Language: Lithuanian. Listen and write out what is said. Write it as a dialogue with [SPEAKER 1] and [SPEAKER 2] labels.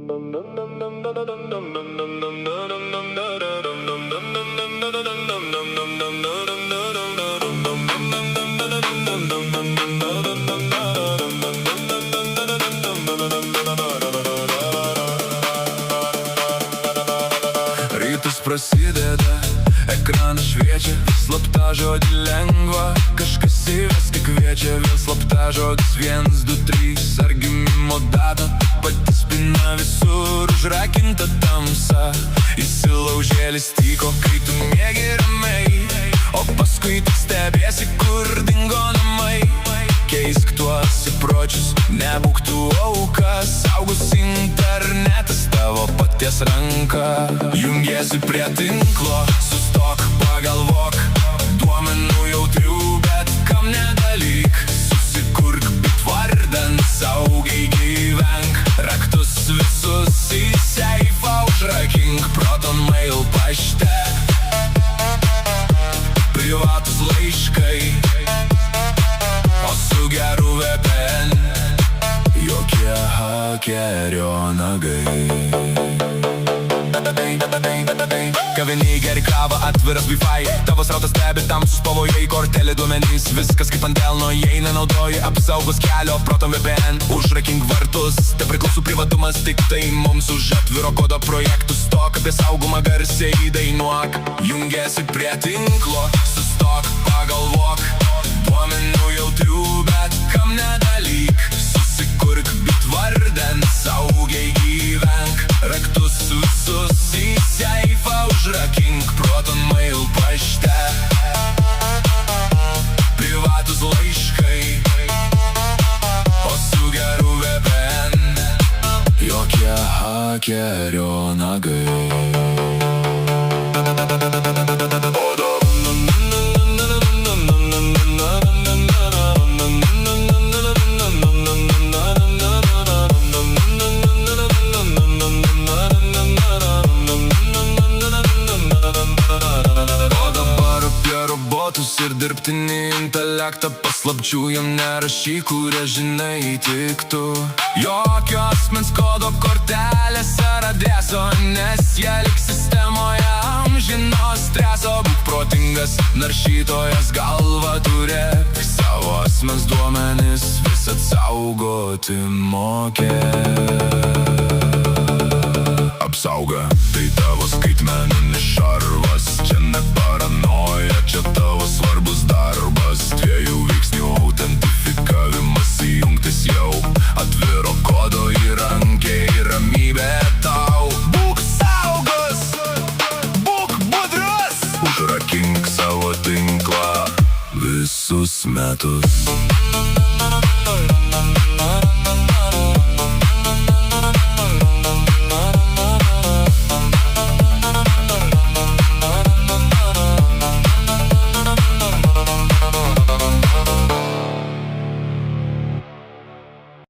[SPEAKER 1] Rytas prasideda, ekranas šviečia, slaptažodį lengva, kažkas įveski kviečia, vėl slaptažodis 1, 2, 3, ar gimimo data, pati spina visur, užrakinta tamsa, įsilaužėlis tyko, kai tu miegi ramiai, o paskui tik stebėsi, kur dingo namai. Keisk tuos įpročius, nebūk tu auka, saugus internetas tavo paties ranka. Jungiesi prie tinklo, sustok, pagalvok, duomenų jautrių, bet kam nedalyk. Susikurk bitvardan, saugiai gyvenk, raktus visus į seifą užrakink, proton mail pašte, privatus laiškai, o su geru VPN jokie hakerio nagai. Kaviniai geri kavą, atviras Wi-Fi, tavo srautas stebi tamsus pavojai, kortelė duomenys, viskas kaip ant delno, jei nenaudoji apsaugos kelio, proton VPN, užrakink vartus, te priklauso privatumas, tik tai mums už atviro kodo projektų stok, apie saugumą garsiai dainuok. Jungiesi prie tinklo, sustok, pagalvok, duomenų jautrių, bet kam nedalyk. Susikurk bitvardan, saugiai gyvenk, raktus visus į seifą užrakink, proton mail pašte, privatus laiškai, o su geru VPN jokie hakerio nagai. Ir dirbtinį intelektą paslapčių jam nerašyk, kurie žinai tik tu. Jokio asmens kodo kortelės ar adreso, nes jie liks sistemoje amžino streso. Būk protingas naršytojas, galva turėk, savo asmens duomenis visad saugoti mokėk. Apsauga, tai tavo skaitmeninis šarvas, čia ne paranoja, čia tavo svarbus darbas. 2 veiksnių autentifikavimas įjungtas jau, atviro kodo įrankiai, ramybė tau. Būk saugus, būk budrus, užrakink savo tinklą visus metus.